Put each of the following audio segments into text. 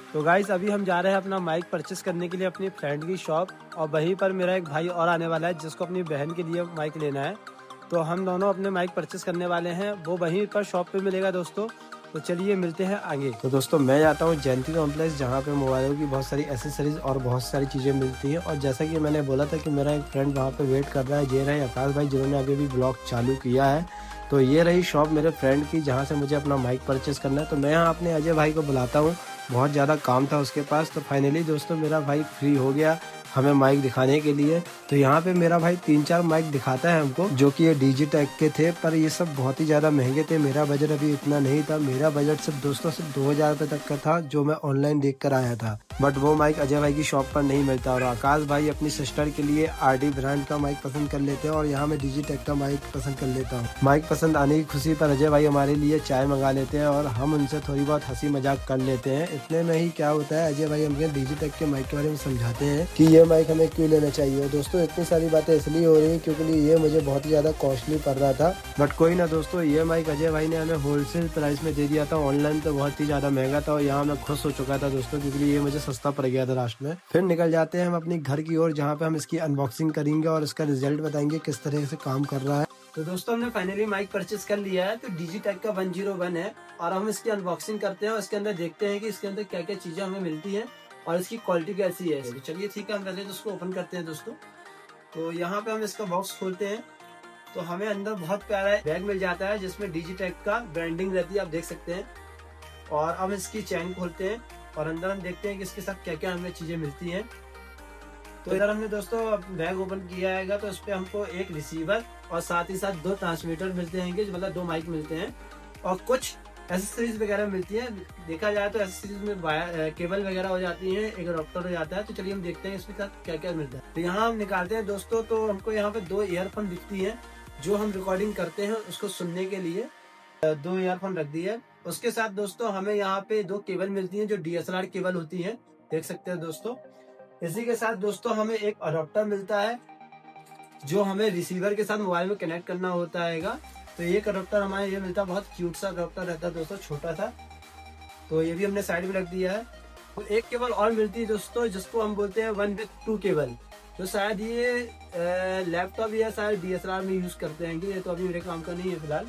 तो गाइस अभी हम जा रहे हैं अपना माइक परचेस करने के लिए अपनी फ्रेंड की शॉप, और वहीं पर मेरा एक भाई और आने वाला है जिसको अपनी बहन के लिए माइक लेना है। तो हम दोनों अपने माइक परचेस करने वाले हैं, वो वहीं पर शॉप पे मिलेगा दोस्तों। तो चलिए मिलते हैं आगे। तो दोस्तों मैं जाता हूँ जयंती कॉम्प्लेक्स, जहाँ पे मोबाइलों की बहुत सारी एसेसरीज और बहुत सारी चीज़ें मिलती हैं। और जैसा कि मैंने बोला था कि मेरा एक फ्रेंड वहाँ पे वेट कर रहा है, ये रहे आकाश भाई जिन्होंने अभी भी ब्लॉग चालू किया है। तो ये रही शॉप मेरे फ्रेंड की, जहाँ से मुझे अपना माइक परचेस करना है। तो मैं यहाँ अपने अजय भाई को बुलाता हूँ, बहुत ज़्यादा काम था उसके पास। तो फाइनली दोस्तों मेरा भाई फ्री हो गया हमें माइक दिखाने के लिए। तो यहाँ पे मेरा भाई 3-4 माइक दिखाता है हमको, जो कि ये डिजिटेक के थे, पर ये सब बहुत ही ज़्यादा महंगे थे। मेरा बजट अभी इतना नहीं था, मेरा बजट सिर्फ दोस्तों सिर्फ 2000 रुपये तक का था, जो मैं ऑनलाइन देख कर आया था। बट वो माइक अजय भाई की शॉप पर नहीं मिलता। और आकाश भाई अपनी सिस्टर के लिए आरडी ब्रांड का माइक पसंद कर लेते हैं, और यहाँ मैं डिजिटेक का माइक पसंद कर लेता हूँ। माइक पसंद आने की खुशी पर अजय भाई हमारे लिए चाय मंगा लेते हैं, और हम उनसे थोड़ी बहुत हंसी मजाक कर लेते हैं। इतने में ही क्या होता है, अजय भाई हमें डिजिटेक के माइक के बारे में समझाते हैं कि ये माइक हमें क्यों लेना चाहिए। दोस्तों इतनी सारी बातें इसलिए हो रही है क्योंकि ये मुझे बहुत ही ज्यादा कॉस्टली पड़ रहा था। बट कोई ना दोस्तों, ये माइक अजय भाई ने हमें होलसेल प्राइस में दे दिया था। ऑनलाइन तो बहुत ही ज्यादा महंगा था, और यहाँ मैं खुश हो चुका था दोस्तों, क्योंकि ये मुझे सस्ता पड़ गया था लास्ट में। फिर निकल जाते हैं हम अपनी घर की ओर, जहाँ पे हम इसकी अनबॉक्सिंग करेंगे और इसका रिजल्ट बताएंगे किस तरह से काम कर रहा है। तो दोस्तों हमने फाइनली माइक परचेस कर लिया है। तो डिजिटेक का 101 है, और हम इसकी अनबॉक्सिंग करते हैं और इसके अंदर देखते हैं कि इसके अंदर क्या क्या चीजें हमें मिलती हैं और इसकी क्वालिटी कैसी है। तो चलिए ठीक है, हम पहले तो उसको ओपन करते हैं दोस्तों। तो यहाँ पे हम इसका बॉक्स खोलते हैं, तो हमें अंदर बहुत प्यारा बैग मिल जाता है जिसमें डिजिटेक का ब्रांडिंग रहती है, आप देख सकते हैं। और अब इसकी चैन खोलते हैं और अंदर हम देखते हैं कि इसके साथ क्या क्या हमें चीजें मिलती हैं। तो इधर हमने दोस्तों बैग ओपन किया है, तो इस पे हमको एक रिसीवर और साथ ही साथ 2 ट्रांसमीटर मिलते हैं, मतलब 2 माइक मिलते हैं, और कुछ एसेसरीज वगैरह मिलती है। देखा जाए तो एसेसरीज में केबल वगैरह हो जाती है, एक अडॉप्टर हो जाता है। तो चलिए हम देखते हैं इसके साथ क्या क्या मिलता है। तो यहाँ हम निकालते हैं दोस्तों, तो हमको यहाँ पे 2 ईयरफोन दिखती है, जो हम रिकॉर्डिंग करते हैं उसको सुनने के लिए 2 ईयरफोन रख दी है। उसके साथ दोस्तों हमें यहाँ पे 2 केबल मिलती है, जो DSLR केबल होती है, देख सकते हैं दोस्तों। इसी के साथ दोस्तों हमें एक अडॉप्टर मिलता है, जो हमें रिसीवर के साथ मोबाइल में कनेक्ट करना होता है। तो एक अडॉप्टर हमारे ये मिलता है, बहुत क्यूट सा अडॉप्टर रहता है दोस्तों, छोटा सा। तो ये भी हमने साइड में रख दिया है। तो एक केबल और मिलती है दोस्तों, जिसको हम बोलते हैं 1 with 2 केबल, तो शायद ये लैपटॉप या शायद DSLR में यूज करते हैं। ये तो अभी मेरे काम का नहीं है फिलहाल।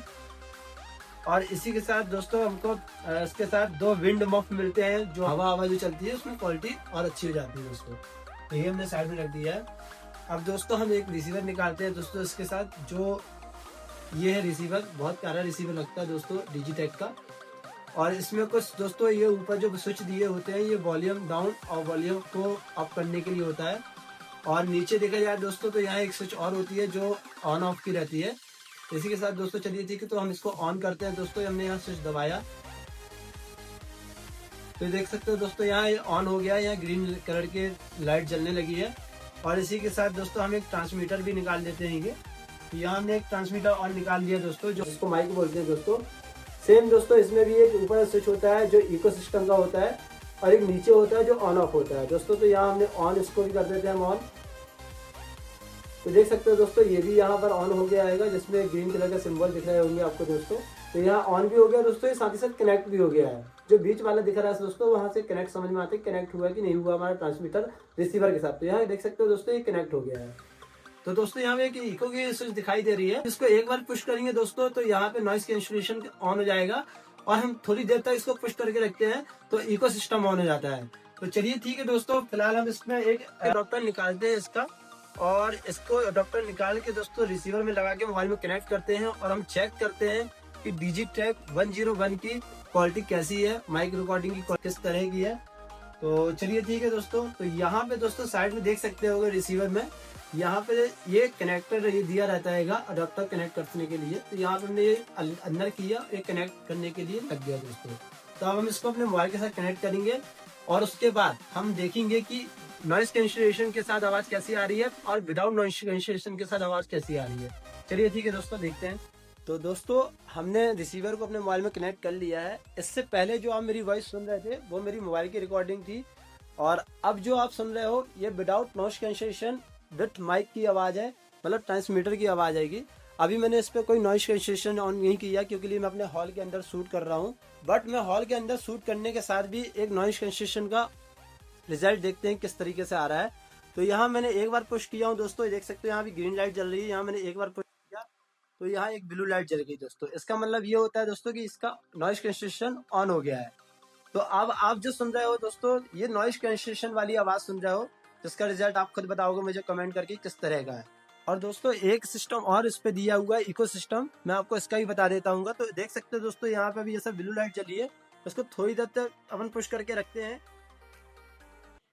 और इसी के साथ दोस्तों हमको इसके साथ 2 विंड मफ मिलते हैं, जो हवा जो चलती है उसमें क्वालिटी और अच्छी हो जाती है दोस्तों। तो ये हमने साइड में रख दिया है। अब दोस्तों हम एक रिसीवर निकालते हैं दोस्तों इसके साथ, जो ये है रिसीवर, बहुत प्यारा रिसीवर लगता है दोस्तों डिजिटेक का। और इसमें कुछ दोस्तों ये ऊपर जो स्विच दिए होते हैं, ये वॉल्यूम डाउन और वॉल्यूम को अप करने के लिए होता है। और नीचे देखा जाए दोस्तों, तो यहाँ एक स्विच और होती है जो ऑन ऑफ की रहती है। इसी के साथ दोस्तों चलिए ठीक है, तो हम इसको ऑन करते हैं दोस्तों। हमने यहाँ स्विच दबाया, तो देख सकते हो दोस्तों यहाँ ये ऑन हो गया, यहाँ ग्रीन कलर की लाइट जलने लगी है। और इसी के साथ दोस्तों हम एक ट्रांसमीटर भी निकाल देते हैं। ये यहाँ हमने एक ट्रांसमीटर और निकाल दिया दोस्तों, जो इसको माइक बोलते हैं दोस्तों। सेम दोस्तों इसमें भी एक ऊपर स्विच होता है जो इकोसिस्टम का होता है, और एक नीचे होता है जो ऑन ऑफ होता है दोस्तों। तो यहाँ हमने ऑन इसको भी कर देते हैं हम ऑन। तो देख सकते हो दोस्तों ये भी यहाँ पर ऑन हो गया है, जिसमें ग्रीन कलर का सिंबल दिख रहे होंगे आपको दोस्तों। तो यहाँ ऑन भी हो गया दोस्तों, ये साथ ही साथ कनेक्ट भी हो गया है। जो बीच वाला दिख रहा है दोस्तों, वहां से कनेक्ट समझ में आते हैं कनेक्ट हुआ कि नहीं हुआ हमारा ट्रांसमीटर रिसीवर के साथ। तो यहाँ देख सकते हो दोस्तों ये कनेक्ट हो गया है। तो दोस्तों यहाँ पे एक इको की स्विच दिखाई दे रही है, इसको एक बार पुश करेंगे दोस्तों, तो यहाँ पे नॉइस कैंसिलेशन ऑन हो जाएगा। और हम थोड़ी देर तक इसको पुश करके रखते हैं, तो इको सिस्टम ऑन हो जाता है। तो चलिए ठीक है दोस्तों, फिलहाल हम इसमें एक अडॉप्टर निकालते हैं इसका, और इसको अडॉप्टर निकाल के दोस्तों रिसीवर में लगा के मोबाइल में कनेक्ट करते हैं। और हम चेक करते हैं कि डिजिटेक 101 की क्वालिटी कैसी है, माइक रिकॉर्डिंग की किस तरह की है। तो चलिए ठीक है दोस्तों, तो यहाँ पे दोस्तों साइड में देख सकते हो रिसीवर में, यहाँ पे ये कनेक्टर ये दिया रहता है अडॉप्टर कनेक्ट करने के लिए। तो यहाँ पे हमने ये अंदर किया, ये कनेक्ट करने के लिए लग गया दोस्तों। तो अब हम इसको अपने मोबाइल के साथ कनेक्ट करेंगे, और उसके बाद हम देखेंगे कि नॉइस कैंसिलेशन के साथ आवाज कैसी आ रही है और विदाउट नॉइस कैंसिलेशन के साथ आवाज कैसी आ रही है। चलिए ठीक है दोस्तों, देखते हैं। तो दोस्तों हमने रिसीवर को अपने मोबाइल में कनेक्ट कर लिया है। इससे पहले जो आप मेरी वॉइस सुन रहे थे वो मेरी मोबाइल की रिकॉर्डिंग थी, और अब जो आप सुन रहे हो ये without noise cancellation with mic की आवाज है, मतलब ट्रांसमीटर की आवाज आएगी। अभी मैंने इस पर कोई नॉइस कैंसिलेशन ऑन नहीं किया क्योंकि मैं अपने हॉल के अंदर शूट कर रहा हूँ। बट मैं हॉल के अंदर शूट करने के साथ भी एक नॉइस कैंसिलेशन का रिजल्ट देखते हैं किस तरीके से आ रहा है। तो यहाँ मैंने एक बार पुश किया हूँ दोस्तों, देख सकते हो यहाँ भी ग्रीन लाइट जल रही है। यहाँ मैंने एक बार पुश किया तो यहाँ एक ब्लू लाइट जल गई दोस्तों। इसका मतलब ये होता है दोस्तों कि इसका नॉइस कैंसिलेशन ऑन हो गया है। तो अब आप जो सुन रहे हो दोस्तों, ये नॉइस कैंसिलेशन वाली आवाज सुन रहे हो, जिसका रिजल्ट आप खुद बताओगे मुझे कमेंट करके किस तरह का है। और दोस्तों एक सिस्टम और इस पे दिया हुआ है, इको सिस्टम, मैं आपको इसका भी बता देता हूँ। तो देख सकते हो दोस्तों यहाँ पे भी जैसा ब्लू लाइट जली है, इसको थोड़ी देर तक अपन पुश करके रखते हैं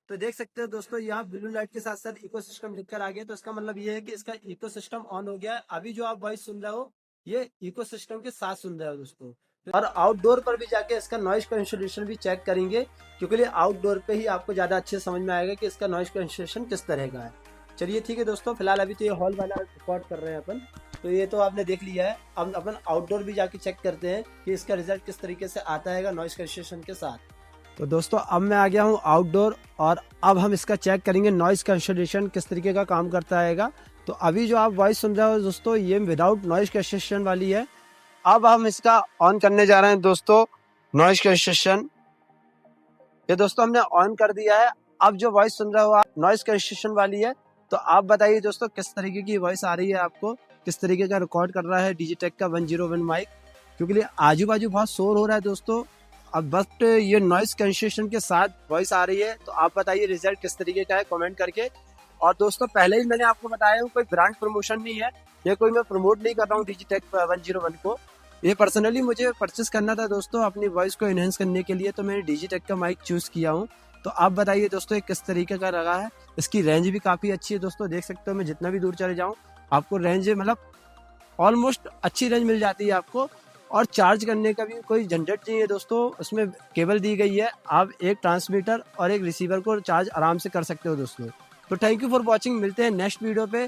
तो देख सकते हो दोस्तों यहाँ ब्लू लाइट के साथ साथ इको सिस्टम लिखकर आ गया। तो इसका मतलब ये है कि इसका इको सिस्टम ऑन हो गया है। अभी जो आप वॉइस सुन रहे हो ये इको सिस्टम के साथ सुन रहे हो दोस्तों। और आउटडोर पर भी जाके इसका नॉइस कैंसिलेशन भी चेक करेंगे क्योंकि आउटडोर पे ही आपको ज्यादा अच्छे समझ में आएगा कि इसका नॉइस कैंसिलेशन किस तरह का है। चलिए ठीक है दोस्तों, फिलहाल अभी तो ये हॉल वाला रिकॉर्ड कर रहे हैं अपन, तो ये तो आपने देख लिया है। अब अपन आउटडोर भी जाके चेक करते हैं कि इसका रिजल्ट किस तरीके से आता है नॉइस कैंसिलेशन के साथ। तो दोस्तों अब मैं आ गया हूँ आउटडोर और अब हम इसका चेक करेंगे नॉइस कैंसिलेशन किस तरीके का काम करता है। तो अभी जो आप वॉइस सुन रहे हो दोस्तों ये विदाउट नॉइस कैंसिलेशन वाली है। अब हम इसका ऑन करने जा रहे हैं दोस्तों नॉइस कैंसिलेशन। ये दोस्तों हमने ऑन कर दिया है। अब जो वॉइस सुन रहे हो आप नॉइस कैंसिलेशन वाली है। तो आप बताइए दोस्तों किस तरीके की वॉइस आ रही है, आपको किस तरीके का रिकॉर्ड कर रहा है डिजिटेक का 101 माइक, क्योंकि आजू बाजू बहुत शोर हो रहा है दोस्तों। अब बस ये नॉइस कैंसिलेशन के साथ वॉइस आ रही है। तो आप बताइए रिजल्ट किस तरीके का है कमेंट करके। और दोस्तों पहले ही मैंने आपको बताया हूँ कोई ब्रांड प्रमोशन नहीं है, ये कोई मैं प्रमोट नहीं कर रहा हूँ डिजिटेक 101 को। ये पर्सनली मुझे परचेस करना था दोस्तों अपनी वॉइस को एनहेंस करने के लिए, तो मैंने डिजिटेक का माइक चूज किया हूँ। तो आप बताइए दोस्तों ये किस तरीके का लगा है। इसकी रेंज भी काफी अच्छी है दोस्तों, देख सकते हो मैं जितना भी दूर चले जाऊँ आपको रेंज मतलब ऑलमोस्ट अच्छी रेंज मिल जाती है आपको। और चार्ज करने का भी कोई झंझट नहीं है दोस्तों, उसमें केबल दी गई है, आप एक ट्रांसमीटर और एक रिसीवर को चार्ज आराम से कर सकते हो दोस्तों। तो थैंक यू फॉर वॉचिंग, मिलते हैं नेक्स्ट वीडियो पे।